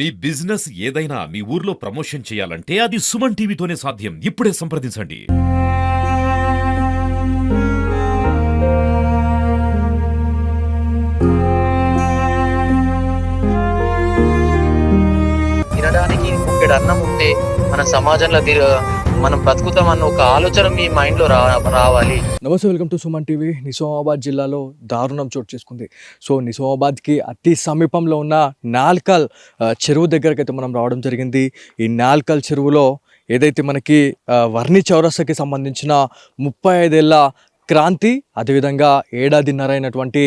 మీ business ఏదైనా మీ ఊర్లో promotion చేయాలంటే అది సుమన్ టీవీతోనే సాధ్యం. ఇప్పుడే సంప్రదించండి. తినడానికి గుప్పెడు అన్నం ఉంటే మన సమాజంలో మనం బతుకుతామన్న ఒక ఆలోచన మీ మైండ్లో రావాలి. నమస్తే, welcome to Suman TV. Nizamabad జిల్లాలో దారుణం చోటు చేసుకుంది. సో నిజామాబాద్కి అతి సమీపంలో ఉన్న నాల్కల్ చెరువు దగ్గరకు అయితే మనం రావడం జరిగింది. ఈ నాల్కల్ చెరువులో ఏదైతే మనకి వర్ణి చౌరస్తాకి సంబంధించిన 35 ఏళ్ళ క్రాంతి, అదేవిధంగా ఏడాదిన్నర అయినటువంటి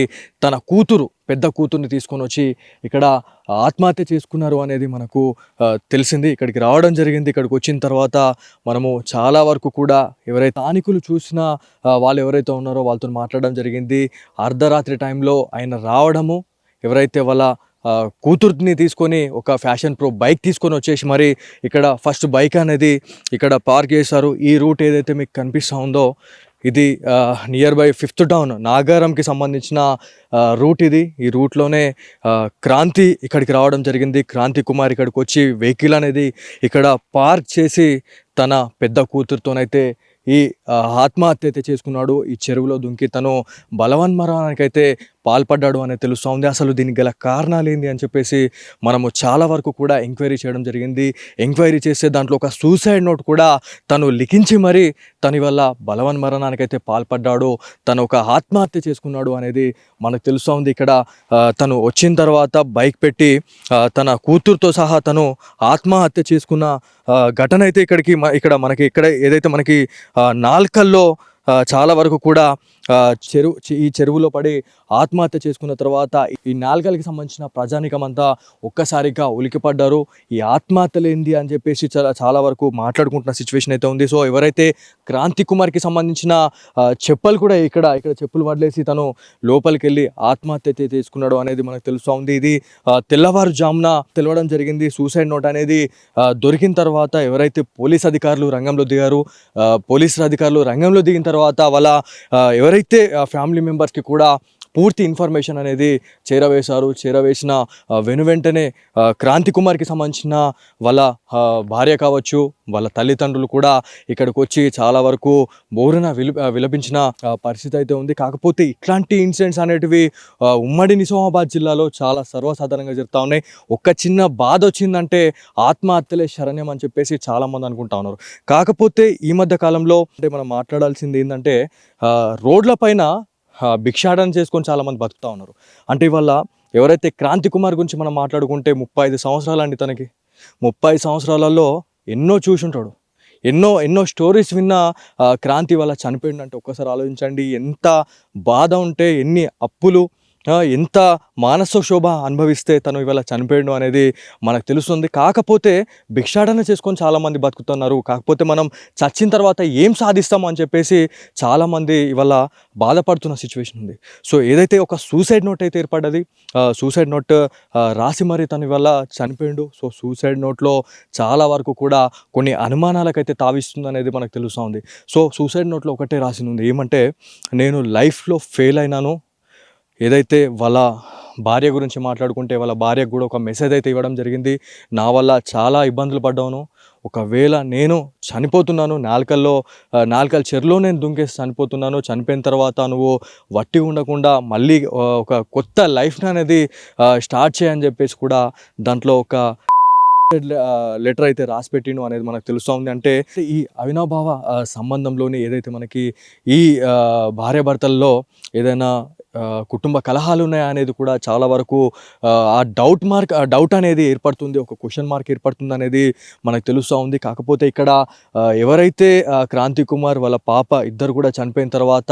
తన కూతురు, పెద్ద కూతుర్ని తీసుకొని వచ్చి ఇక్కడ ఆత్మహత్య చేసుకున్నారు అనేది మనకు తెలిసింది. ఇక్కడికి రావడం జరిగింది. ఇక్కడికి వచ్చిన తర్వాత మనము చాలా వరకు కూడా ఎవరైతే స్థానికులు చూసినా వాళ్ళు ఎవరైతే ఉన్నారో వాళ్ళతో మాట్లాడడం జరిగింది. అర్ధరాత్రి టైంలో ఆయన రావడము, ఎవరైతే వాళ్ళ కూతుర్ని తీసుకొని ఒక ఫ్యాషన్ ప్రో బైక్ తీసుకొని వచ్చేసి మరి ఇక్కడ ఫస్ట్ బైక్ అనేది ఇక్కడ పార్క్ చేశారు. ఈ రూట్ ఏదైతే మీకు కనిపిస్తూ ఉందో ఇది నియర్ బై 5th టౌన్ నాగారంకి సంబంధించిన రూట్ ఇది. ఈ రూట్లోనే క్రాంతి ఇక్కడికి రావడం జరిగింది. క్రాంతి కుమార్ ఇక్కడికి వచ్చి వెహికల్ అనేది ఇక్కడ పార్క్ చేసి తన పెద్ద కూతురుతోనైతే ఈ ఆత్మహత్య అయితే చేసుకున్నాడు. ఈ చెరువులో దుంకి తను బలవన్మరణానికి అయితే పాల్పడ్డాడు అనేది తెలుస్తూ ఉంది. అసలు దీనికి గల కారణాలు ఏంది అని చెప్పేసి మనము చాలా వరకు కూడా ఎంక్వైరీ చేయడం జరిగింది. ఎంక్వైరీ చేస్తే దాంట్లో ఒక సూసైడ్ నోట్ కూడా తను లిఖించి మరి తన వల్ల బలవన్మరణానికి అయితే పాల్పడ్డాడు, తను ఒక ఆత్మహత్య చేసుకున్నాడు అనేది మనకు తెలుస్తూ ఉంది. ఇక్కడ తను వచ్చిన తర్వాత బైక్ పెట్టి తన కూతురుతో సహా తను ఆత్మహత్య చేసుకున్న ఘటన అయితే ఇక్కడ ఏదైతే మనకి నాల్కల్లో చాలా వరకు కూడా ఈ చెరువులో పడి ఆత్మహత్య చేసుకున్న తర్వాత ఈ నాల్కల్కి సంబంధించిన ప్రజానికం అంతా ఒక్కసారిగా ఉలికిపడ్డారు. ఈ ఆత్మహత్యలు ఏంది అని చెప్పేసి చాలా వరకు మాట్లాడుకుంటున్న సిచ్యువేషన్ అయితే ఉంది. సో ఎవరైతే క్రాంతి కుమార్కి సంబంధించిన చెప్పులు కూడా ఇక్కడ చెప్పులు వదిలేసి తను లోపలికి వెళ్ళి ఆత్మహత్య అయితే చేసుకున్నాడు అనేది మనకు తెలుస్తూ ఉంది. ఇది తెల్లవారుజామున తెలవడం జరిగింది. సూసైడ్ నోట్ అనేది దొరికిన తర్వాత ఎవరైతే పోలీస్ అధికారులు రంగంలో దిగిన తర్వాత వాళ్ళ ఎవరైతే ఫ్యామిలీ మెంబర్స్కి కూడా పూర్తి ఇన్ఫర్మేషన్ అనేది చేరవేసిన వెంటనే క్రాంతి కుమార్కి సంబంధించిన వాళ్ళ భార్య కావచ్చు, వాళ్ళ తల్లిదండ్రులు కూడా ఇక్కడికి వచ్చి చాలా వరకు బోరున విలపించిన పరిస్థితి అయితే ఉంది. కాకపోతే ఇట్లాంటి ఇన్సిడెంట్స్ అనేటివి ఉమ్మడి నిజామాబాద్ జిల్లాలో చాలా సర్వసాధారణంగా జరుగుతూ ఉన్నాయి. ఒక చిన్న బాధ వచ్చిందంటే ఆత్మహత్యలే శరణ్యం అని చెప్పేసి చాలామంది అనుకుంటా ఉన్నారు. కాకపోతే ఈ మధ్య కాలంలో అంటే మనం మాట్లాడాల్సింది ఏంటంటే రోడ్ల పైన భిక్షాటన చేసుకొని చాలామంది బతుకుతూ ఉన్నారు. అంటే ఇవాళ ఎవరైతే క్రాంతి కుమార్ గురించి మనం మాట్లాడుకుంటే 35 సంవత్సరాలు అండి తనకి. 30 సంవత్సరాలలో ఎన్నో చూసుంటాడు, ఎన్నో స్టోరీస్ విన్న క్రాంతి వల్ల చనిపోయిందంటే ఒక్కసారి ఆలోచించండి. ఎంత బాధ ఉంటే, ఎన్ని అప్పులు, ఎంత మానసిక శోభ అనుభవిస్తే తను ఇవాళ చనిపోయాడు అనేది మనకు తెలుస్తుంది. కాకపోతే భిక్షాటన చేసుకొని చాలామంది బతుకుతున్నారు. కాకపోతే మనం చచ్చిన తర్వాత ఏం సాధిస్తాము అని చెప్పేసి చాలామంది ఇవాళ బాధపడుతున్న సిచ్యువేషన్ ఉంది. సో ఏదైతే ఒక సూసైడ్ నోట్ అయితే ఏర్పడ్డది, సూసైడ్ నోట్ రాసి మరి తను ఇవాళ చనిపోయాడు. సో సూసైడ్ నోట్లో చాలా వరకు కూడా కొన్ని అనుమానాలకైతే తావిస్తుంది అనేది మనకు తెలుస్తూ ఉంది. సో సూసైడ్ నోట్లో ఒకటే రాసి ఉంది, ఏమంటే నేను లైఫ్లో ఫెయిల్ అయినాను. ఏదైతే వాళ్ళ భార్య గురించి మాట్లాడుకుంటే వాళ్ళ భార్యకు కూడా ఒక మెసేజ్ అయితే ఇవ్వడం జరిగింది. నా వల్ల చాలా ఇబ్బందులు పడ్డాను, ఒకవేళ నేను చనిపోతున్నాను, నాల్కల్ చెరువులో నేను దుంకేసి చనిపోతున్నాను, చనిపోయిన తర్వాత నువ్వు వట్టి ఉండకుండా మళ్ళీ ఒక కొత్త లైఫ్ని అనేది స్టార్ట్ చేయని చెప్పేసి కూడా దాంట్లో ఒక లెటర్ అయితే రాసి పెట్టిండు అనేది మనకు తెలుస్తూ ఉంది. అంటే ఈ అవినాభావ సంబంధంలోని ఏదైతే మనకి ఈ భార్యాభర్తల్లో ఏదైనా కుటుంబ కలహాలు ఉన్నాయా అనేది కూడా చాలా వరకు ఆ డౌట్ అనేది ఏర్పడుతుంది, ఒక క్వశ్చన్ మార్క్ ఏర్పడుతుంది అనేది మనకు తెలుస్తూ ఉంది. కాకపోతే ఇక్కడ ఎవరైతే క్రాంతి కుమార్ వాళ్ళ పాప ఇద్దరు కూడా చనిపోయిన తర్వాత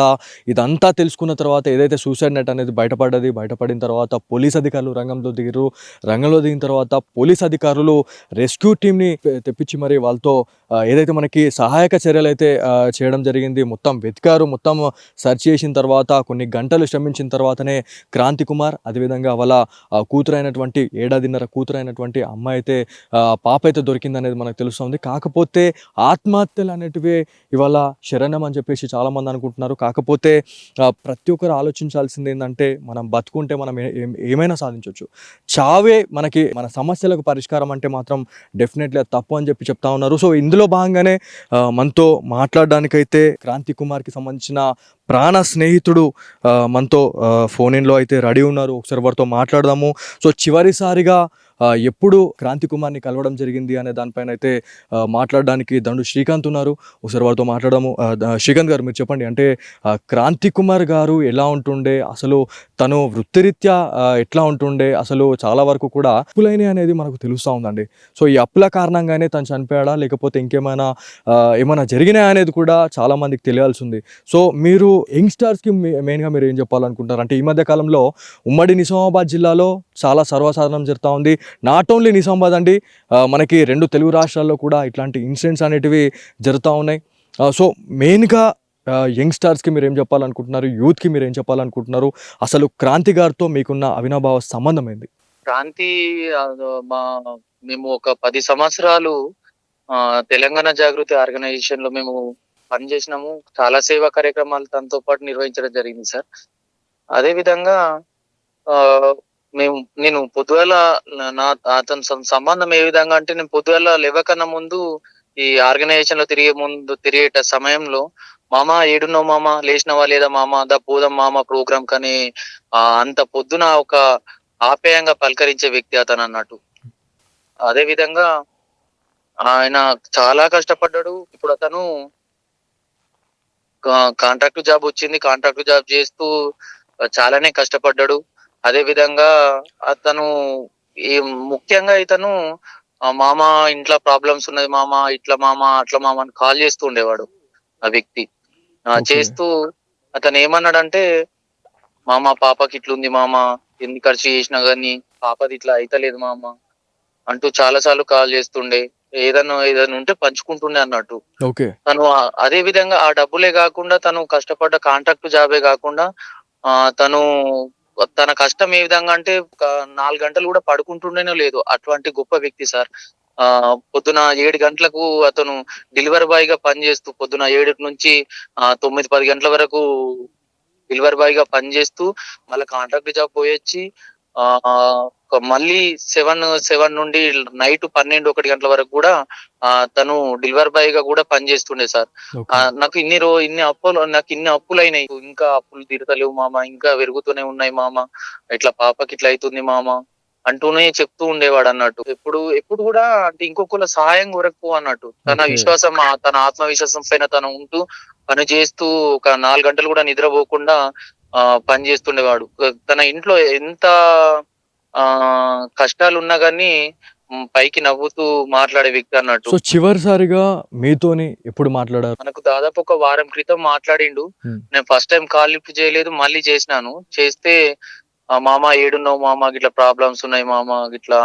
ఇదంతా తెలుసుకున్న తర్వాత ఏదైతే సూసైడ్ నోట్ అనేది బయటపడిన తర్వాత పోలీస్ అధికారులు రంగంలో దిగిన తర్వాత పోలీస్ అధికారులు రెస్క్యూ టీమ్ని తెప్పించి మరి వాళ్ళతో ఏదైతే మనకి సహాయక చర్యలు అయితే చేయడం జరిగింది. మొత్తం వెతికారు, మొత్తం సెర్చ్ చేసిన తర్వాత కొన్ని గంటలు శ్రమించిన నిష్క్రమించిన తర్వాతనే క్రాంతి కుమార్ అదేవిధంగా వాళ్ళ కూతురైనటువంటి ఏడాదిన్నర కూతురైనటువంటి అమ్మాయి అయితే పాప అయితే దొరికిందనేది మనకు తెలుస్తుంది. కాకపోతే ఆత్మహత్యలు అనేటివి ఇవాళ శరణ్యం అని చెప్పేసి చాలామంది అనుకుంటున్నారు. కాకపోతే ప్రతి ఒక్కరు ఆలోచించాల్సింది ఏంటంటే మనం బతుకుంటే మనం ఏమైనా సాధించవచ్చు. చావే మనకి మన సమస్యలకు పరిష్కారం అంటే మాత్రం డెఫినెట్లీ అది తప్పు అని చెప్పి చెప్తా ఉన్నారు. సో ఇందులో భాగంగానే మనతో మాట్లాడడానికైతే క్రాంతి కుమార్కి సంబంధించిన ప్రాణ స్నేహితుడు మనతో ఫోన్ ఇన్లో అయితే రెడీ ఉన్నారు. ఒకసారి వారితో మాట్లాడదాము. సో చివరిసారిగా ఎప్పుడు క్రాంతి కుమార్ని కలవడం జరిగింది అనే దానిపైన అయితే మాట్లాడడానికి దండు శ్రీకాంత్ ఉన్నారు. ఒకసారి వారితో మాట్లాడదాము. శ్రీకాంత్ గారు మీరు చెప్పండి, అంటే క్రాంతి కుమార్ గారు ఎలా ఉంటుండే, అసలు తను వృత్తిరీత్యా ఎట్లా ఉంటుండే, అసలు చాలా వరకు కూడా అప్పులైన అనేది మనకు తెలుస్తూ ఉందండి. సో ఈ అప్పుల కారణంగానే తను చనిపోయాడా లేకపోతే ఇంకేమైనా ఏమైనా జరిగినాయా అనేది కూడా చాలా మందికి తెలియాల్సి ఉంది. సో మీరు యంగ్స్టర్స్కి మెయిన్గా మీరు ఏం చెప్పాలనుకుంటారు? అంటే ఈ మధ్య కాలంలో ఉమ్మడి నిజామాబాద్ జిల్లాలో చాలా సర్వసాధారణం జరుగుతూ ఉంది. నాట్ ఓన్లీ నిజామాబాద్ అండి, మనకి 2 తెలుగు రాష్ట్రాల్లో కూడా ఇట్లాంటి ఇన్సిడెంట్స్ అనేటివి జరుగుతూ ఉన్నాయి. సో మెయిన్గా యంగ్స్టర్స్కి మీరు ఏం చెప్పాలనుకుంటున్నారు, యూత్కి మీరు ఏం చెప్పాలనుకుంటున్నారు? అసలు క్రాంతి గారితో మీకున్న అవినాభావ సంబంధం ఏంది? క్రాంతి మా మేము ఒక 10 సంవత్సరాలు తెలంగాణ జాగృతి ఆర్గనైజేషన్ లో మేము పనిచేసినాము. చాలా సేవా కార్యక్రమాలు తనతో పాటు నిర్వహించడం జరిగింది సార్. అదే విధంగా నేను పొద్దుగాల అతని సంబంధం ఏ విధంగా అంటే, నేను పొద్దుగాల లేవకన్నా ముందు ఈ ఆర్గనైజేషన్ లో తిరిగే సమయంలో మామ ఏడున్నావు మామ, లేచినవా లేదా మామ, దా పోదాం మామ ప్రోగ్రామ్ కానీ అంత పొద్దున ఒక ఆప్యాయంగా పలకరించే వ్యక్తి అతను అన్నట్టు. అదే విధంగా ఆయన చాలా కష్టపడ్డాడు. ఇప్పుడు అతను కాంట్రాక్ట్ జాబ్ వచ్చింది, కాంట్రాక్ట్ జాబ్ చేస్తూ చాలానే కష్టపడ్డాడు. అదే విధంగా అతను ముఖ్యంగా ఇతను మామ ఇంట్లో ప్రాబ్లమ్స్ ఉన్నది మామ, ఇట్లా మామ అట్లా మామ అని కాల్ చేస్తూ ఉండేవాడు ఆ వ్యక్తి. చేస్తూ అతను ఏమన్నాడంటే, మామ పాపకి ఇట్లుంది మామ, ఎన్ని ఖర్చు చేసినా గానీ పాపది ఇట్లా అయితలేదు మామ అంటూ చాలా సార్లు కాల్ చేస్తుండే. ఏదైనా ఉంటే పంచుకుంటుండే అన్నట్టు. తను అదే విధంగా ఆ డబ్బులే కాకుండా తను కష్టపడ్డ కాంట్రాక్ట్ జాబే కాకుండా తను తన కష్టం ఏ విధంగా అంటే 4 గంటలు కూడా పడుకుంటుండేనో లేదు, అటువంటి గొప్ప వ్యక్తి సార్. పొద్దున 7 గంటలకు అతను డెలివరీ బాయ్ గా పనిచేస్తూ పొద్దున 7 నుంచి 9-10 గంటల వరకు డెలివరీ బాయ్ గా పనిచేస్తూ మళ్ళీ కాంట్రాక్ట్ జాబ్ పోయొచ్చి మళ్ళీ 7 నుండి నైట్ 12-1 గంటల వరకు కూడా తను డెలివరీ బాయ్ గా కూడా పనిచేస్తుండే సార్. నాకు ఇన్ని అప్పులు అయినాయి, ఇంకా అప్పులు తీరతలేవు మామ, ఇంకా పెరుగుతూనే ఉన్నాయి మామ, ఇట్లా పాపకి ఇట్లా అవుతుంది మామ అంటూనే చెప్తూ ఉండేవాడు అన్నట్టు. ఎప్పుడు కూడా అంటే ఇంకొకళ్ళ సహాయం కోరకపో అన్నట్టు. తన ఆత్మవిశ్వాసం పైన తను ఉంటూ పని చేస్తూ ఒక 4 గంటలు కూడా నిద్రపోకుండా పని చేస్తుండేవాడు. తన ఇంట్లో ఎంత కష్టాలు ఉన్నా గానీ పైకి నవ్వుతూ మాట్లాడే వ్యక్తి అన్నట్టు. సో చివరిసారిగా మీతోని ఎప్పుడు మాట్లాడారు? మనకు దాదాపు ఒక వారం క్రితం మాట్లాడిండు. నేను ఫస్ట్ టైం కాల్ లిఫ్ట్ చేయలేదు, మళ్ళీ చేసినాను. చేస్తే మామ ఏడున్నావు మామ, గిట్లా ప్రాబ్లమ్స్ ఉన్నాయి మామ, గిట్లా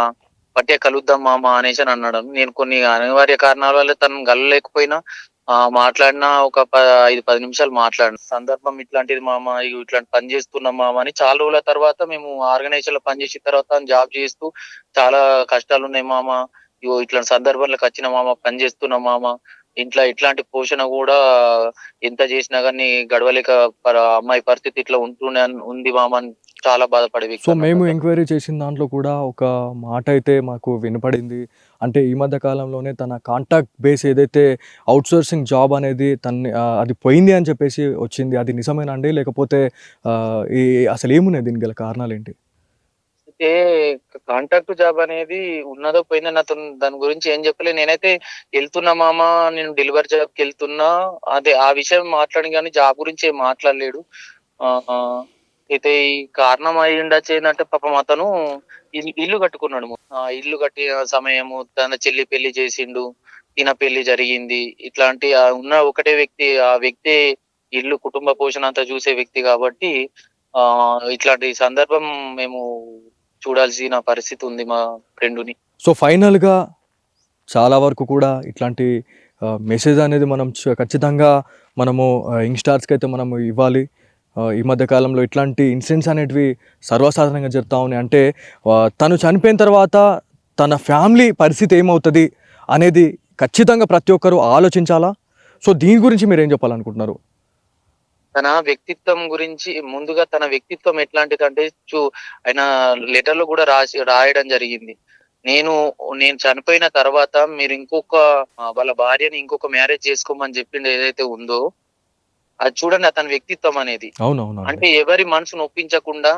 పట్టే కలుద్దాం మామ అనేసి అని అన్నాడు. నేను కొన్ని అనివార్య కారణాల వల్ల తను కలవలేకపోయినా మాట్లాడినా ఒక 5-10 నిమిషాలు మాట్లాడిన సందర్భం ఇట్లాంటిది మామ, ఇట్లాంటి పని చేస్తున్నాం మామ అని. చాలా రోజుల తర్వాత మేము ఆర్గనైజేషన్ లో పనిచేసిన తర్వాత జాబ్ చేస్తూ చాలా కష్టాలు ఉన్నాయి మామ, ఇట్లాంటి సందర్భంలోకి వచ్చిన మామ, పని చేస్తున్నాం మామ, ఇంట్లో ఇట్లాంటి పోషణ కూడా ఎంత చేసినా గానీ గడవలేక అమ్మాయి పరిస్థితి ఇట్లా ఉంది మామ అని చాలా బాధపడే వ్యక్తి. సో మేము ఎంక్వైరీ చేసిన దాంట్లో కూడా ఒక మాట అయితే మాకు వినపడింది. అంటే ఈ మధ్య కాలంలోనే తన కాంటాక్ట్ బేస్ ఏదైతే అవుట్సోర్సింగ్ జాబ్ అనేది అది పోయింది అని చెప్పేసి వచ్చింది. అది నిజమేనా అండి, లేకపోతే అసలు ఏమున్నాయి దీనికి గల కారణాలు ఏంటి? అయితే కాంట్రాక్ట్ జాబ్ అనేది ఉన్నదో పోయిందో నాతో దాని గురించి ఏం చెప్పలే. నేనైతే వెళ్తున్నా మామ, నేను డెలివరీ జాబ్కి వెళ్తున్నా, అదే ఆ విషయం మాట్లాడి కానీ జాబ్ గురించి ఏం మాట్లాడలేడు. అయితే ఈ కారణం అయి ఉండొచ్చు ఏంటంటే, పాపం అతను ఇల్లు కట్టుకున్నాడు. ఇల్లు కట్టిన సమయము తన చెల్లి పెళ్లి చేసిండు, ఈయన పెళ్లి జరిగింది. ఇట్లాంటి ఉన్న ఒకటే వ్యక్తి, ఆ వ్యక్తి ఇల్లు కుటుంబ పోషణ అంతా చూసే వ్యక్తి కాబట్టి ఇట్లాంటి సందర్భం మేము చూడాల్సిన పరిస్థితి ఉంది మా ఫ్రెండుని. సో ఫైనల్గా చాలా వరకు కూడా ఇట్లాంటి మెసేజ్ అనేది మనం ఖచ్చితంగా మనము యంగ్స్టార్స్కి అయితే మనము ఇవ్వాలి. ఈ మధ్య కాలంలో ఇట్లాంటి ఇన్సిడెంట్స్ అనేటివి సర్వసాధారణంగా జరుగుతూ ఉన్నాయి. అంటే తను చనిపోయిన తర్వాత తన ఫ్యామిలీ పరిస్థితి ఏమవుతుంది అనేది ఖచ్చితంగా ప్రతి ఒక్కరూ ఆలోచించాలా. సో దీని గురించి మీరు ఏం చెప్పాలనుకుంటున్నారు? తన వ్యక్తిత్వం గురించి ముందుగా తన వ్యక్తిత్వం ఎట్లాంటిదంటే ఆయన లెటర్‌లో కూడా రాయడం జరిగింది. నేను నేను చనిపోయిన తర్వాత మీరు ఇంకొక వాళ్ళ భార్యని ఇంకొక మ్యారేజ్ చేసుకోమని చెప్పింది ఏదైతే ఉందో, అది చూడండి అతని వ్యక్తిత్వం అనేది. అవునవును. అంటే ఎవరి మనసును ఒప్పించకుండా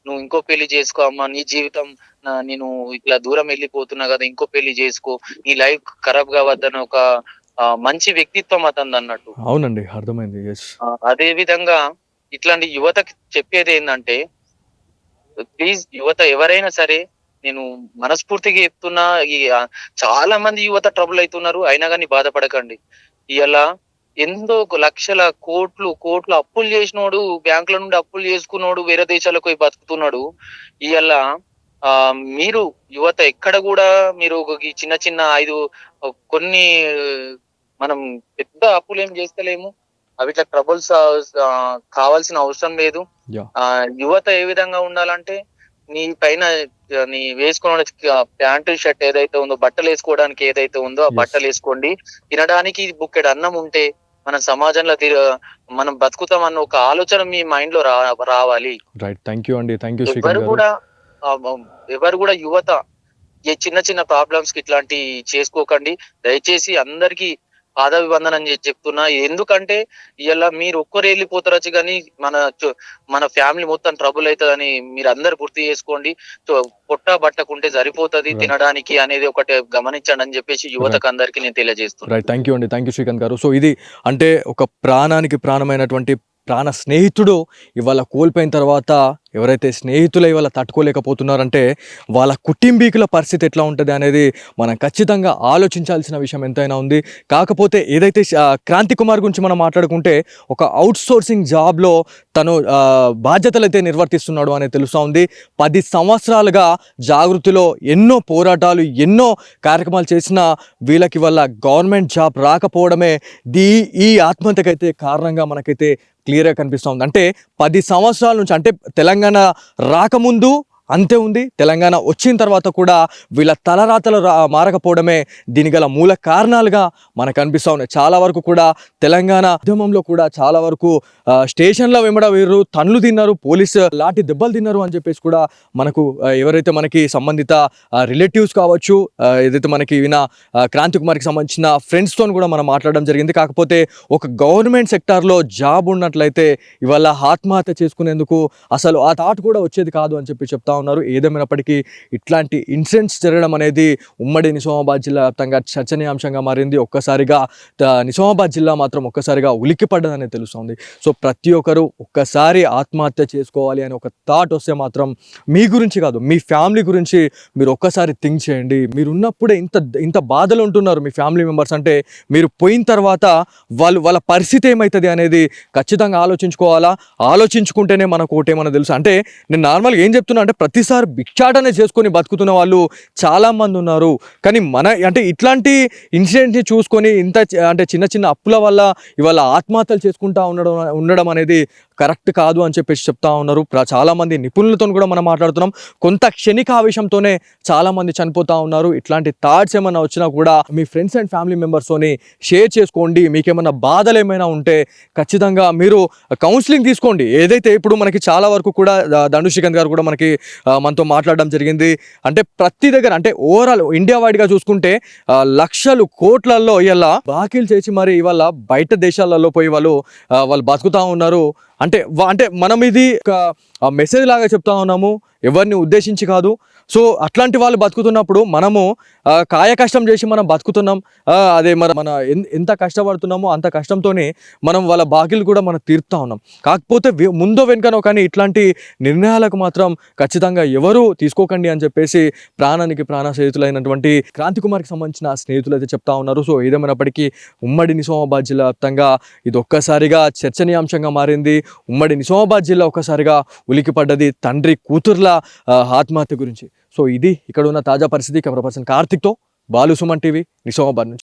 నువ్వు ఇంకో పెళ్లి చేసుకో అమ్మా, నీ జీవితం నేను ఇట్లా దూరం వెళ్ళిపోతున్నా కదా, ఇంకో పెళ్లి చేసుకో, నీ లైఫ్ ఖరాబ్ కావద్దని ఒక మంచి వ్యక్తిత్వం అతనిది అన్నట్టు. అవునండి, అర్థమైంది. ఎస్. అదే విధంగా ఇట్లాంటి యువతకి చెప్పేది ఏంటంటే, ప్లీజ్ యువత ఎవరైనా సరే, నేను మనస్ఫూర్తిగా చెప్తున్నా, చాలా మంది యువత ట్రబుల్ అవుతున్నారు, అయినా కానీ బాధపడకండి. ఇవాళ ఎంతో లక్షల కోట్లు అప్పులు చేసినోడు, బ్యాంకుల నుండి అప్పులు చేసుకున్నోడు వేరే దేశాలకు పోయి బతుకుతున్నాడు. ఇవాళ మీరు యువత ఎక్కడ కూడా మీరు ఈ చిన్న చిన్న కొన్ని మనం పెద్ద అప్పులు ఏం చేస్తలేము, అవిట్లా ట్రబుల్స్ కావాల్సిన అవసరం లేదు. యువత ఏ విధంగా ఉండాలంటే, నీ పైన నీ వేసుకున్న ప్యాంటు షర్ట్ ఏదైతే ఉందో, బట్టలు వేసుకోవడానికి ఏదైతే ఉందో ఆ బట్టలు వేసుకోండి. తినడానికి బుక్కెడు అన్నం ఉంటే మన సమాజంలో మనం బతుకుతామన్న ఒక ఆలోచన మీ మైండ్ లో రావాలి. రైట్, థ్యాంక్ యూ అండి. Thank you. ఎవరు కూడా యువత ఈ చిన్న చిన్న ప్రాబ్లమ్స్ కి ఇట్లాంటి చేసుకోకండి. దయచేసి అందరికి పాదాభివందనం చెప్తున్నా. ఎందుకంటే ఇలా మీరు ఒక్కరు వెళ్ళిపోతారచ్చు కానీ మన ఫ్యామిలీ మొత్తం ట్రబుల్ అవుతుందని మీరు అందరు గుర్తు చేసుకోండి. పొట్ట బట్టకుంటే సరిపోతుంది తినడానికి అనేది ఒకటి గమనించండి అని చెప్పేసి యువతకు అందరికి నేను తెలియజేస్తున్నాను. రైట్, థ్యాంక్ యూ అండి. థ్యాంక్ యూ శ్రీకాంత్ గారు. సో ఇది అంటే ఒక ప్రాణానికి ప్రాణమైనటువంటి ప్రాణ స్నేహితుడు ఇవాళ కోల్పోయిన తర్వాత ఎవరైతే స్నేహితులు ఇవాళ తట్టుకోలేకపోతున్నారంటే వాళ్ళ కుటుంబీకుల పరిస్థితి ఎట్లా ఉంటుంది అనేది మనం ఖచ్చితంగా ఆలోచించాల్సిన విషయం ఎంతైనా ఉంది. కాకపోతే ఏదైతే క్రాంతి కుమార్ గురించి మనం మాట్లాడుకుంటే ఒక అవుట్ సోర్సింగ్ జాబ్లో తను బాధ్యతలు అయితే నిర్వర్తిస్తున్నాడు అనేది తెలుస్తూ ఉంది. 10 సంవత్సరాలుగా జాగృతిలో ఎన్నో పోరాటాలు ఎన్నో కార్యక్రమాలు చేసిన వీళ్ళకి వల్ల గవర్నమెంట్ జాబ్ రాకపోవడమే ఈ ఆత్మహత్యకైతే కారణంగా మనకైతే క్లియర్గా కనిపిస్తూ ఉంది. అంటే 10 సంవత్సరాల నుంచి, అంటే తెలంగాణ రాకముందు అంతే ఉంది, తెలంగాణ వచ్చిన తర్వాత కూడా వీళ్ళ తలరాతలు మారకపోవడమే దీని గల మూల కారణాలుగా మనకు అనిపిస్తూ ఉన్నాయి. చాలా వరకు కూడా తెలంగాణ ఉద్యమంలో కూడా చాలా వరకు స్టేషన్ల వెంబడ వీరు తన్నులు తిన్నారు, పోలీసు లాంటి దెబ్బలు తిన్నారు అని చెప్పేసి కూడా మనకు ఎవరైతే మనకి సంబంధిత రిలేటివ్స్ కావచ్చు, ఏదైతే మనకి విన క్రాంతి కుమార్కి సంబంధించిన ఫ్రెండ్స్తో కూడా మనం మాట్లాడడం జరిగింది. కాకపోతే ఒక గవర్నమెంట్ సెక్టార్లో జాబ్ ఉన్నట్లయితే ఇవాళ ఆత్మహత్య చేసుకునేందుకు అసలు ఆ థాట్ కూడా వచ్చేది కాదు అని చెప్పి చెప్తా ఉన్నారు. ఏదేమైనప్పటికీ ఇట్లాంటి ఇన్సిడెంట్స్ జరగడం అనేది ఉమ్మడి నిజామాబాద్ జిల్లా వ్యాప్తంగా చర్చనీయాంశంగా మారింది. ఒక్కసారిగా నిజామాబాద్ జిల్లా మాత్రం ఒక్కసారిగా ఉలిక్కిపడ్డదని తెలుస్తుంది. సో ప్రతి ఒక్కరు ఒక్కసారి ఆత్మహత్య చేసుకోవాలి అని ఒక థాట్ వస్తే మాత్రం మీ గురించి కాదు, మీ ఫ్యామిలీ గురించి మీరు ఒక్కసారి థింక్ చేయండి. మీరు ఉన్నప్పుడే ఇంత బాధలు ఉంటున్నారు మీ ఫ్యామిలీ మెంబర్స్, అంటే మీరు పోయిన తర్వాత వాళ్ళ పరిస్థితి ఏమవుతుంది అనేది ఖచ్చితంగా ఆలోచించుకోవాలా. ఆలోచించుకుంటేనే మనకు ఒకటేమన్నా తెలుసు. అంటే నేను నార్మల్గా ఏం చెప్తున్నా అంటే ప్రతిసారి భిక్షాటనే చేసుకొని బతుకుతున్న వాళ్ళు చాలామంది ఉన్నారు. కానీ అంటే ఇట్లాంటి ఇన్సిడెంట్ని చూసుకొని అంటే చిన్న చిన్న అప్పుల వల్ల ఇవాళ ఆత్మహత్యలు చేసుకుంటా ఉండడం అనేది కరెక్ట్ కాదు అని చెప్పేసి చెప్తా ఉన్నారు. చాలామంది నిపుణులతో కూడా మనం మాట్లాడుతున్నాం. కొంత క్షణిక ఆవేశంతోనే చాలామంది చనిపోతూ ఉన్నారు. ఇట్లాంటి థాట్స్ ఏమైనా వచ్చినా కూడా మీ ఫ్రెండ్స్ అండ్ ఫ్యామిలీ మెంబర్స్తోని షేర్ చేసుకోండి. మీకేమైనా బాధలు ఏమైనా ఉంటే ఖచ్చితంగా మీరు కౌన్సిలింగ్ తీసుకోండి. ఏదైతే ఇప్పుడు మనకి చాలా వరకు కూడా దండు శ్రీకాంత్ గారు కూడా మనతో మాట్లాడడం జరిగింది. అంటే ప్రతి దగ్గర, అంటే ఓవరాల్ ఇండియా వైడ్గా చూసుకుంటే లక్షలు కోట్లలో ఇలా బాకీలు చేసి మరి ఇవాళ బయట దేశాలలో పోయి వాళ్ళు బతుకుతూ ఉన్నారు. అంటే మనం ఇది ఒక మెసేజ్ లాగా చెప్తా ఉన్నాము, ఎవరిని ఉద్దేశించి కాదు. సో అట్లాంటి వాళ్ళు బతుకుతున్నప్పుడు మనము కాయ కష్టం చేసి మనం బతుకుతున్నాం. అదే మన ఎంత కష్టపడుతున్నామో అంత కష్టంతోనే మనం వాళ్ళ బాకీలు కూడా మనం తీరుతూ ఉన్నాం. కాకపోతే ముందో వెనుకనో కానీ ఇట్లాంటి నిర్ణయాలకు మాత్రం ఖచ్చితంగా ఎవరు తీసుకోకండి అని చెప్పేసి ప్రాణానికి ప్రాణ స్నేహితులైనటువంటి క్రాంతి కుమార్కి సంబంధించిన స్నేహితులు అయితే చెప్తా ఉన్నారు. సో ఏదేమైనప్పటికీ ఉమ్మడి నిజామాబాద్ జిల్లా వ్యాప్తంగా ఇది ఒక్కసారిగా చర్చనీయాంశంగా మారింది. ఉమ్మడి నిజామాబాద్ జిల్లా ఒక్కసారిగా ఉలికిపడ్డది తండ్రి కూతుర్ల ఆత్మహత్య గురించి. సో ఇది ఇక్కడ ఉన్న తాజా పరిస్థితి. కెమెరా పర్సన్ కార్తిక్తో బాలు, సుమన్ టీవీ, నిజామాబాద్ నుంచి.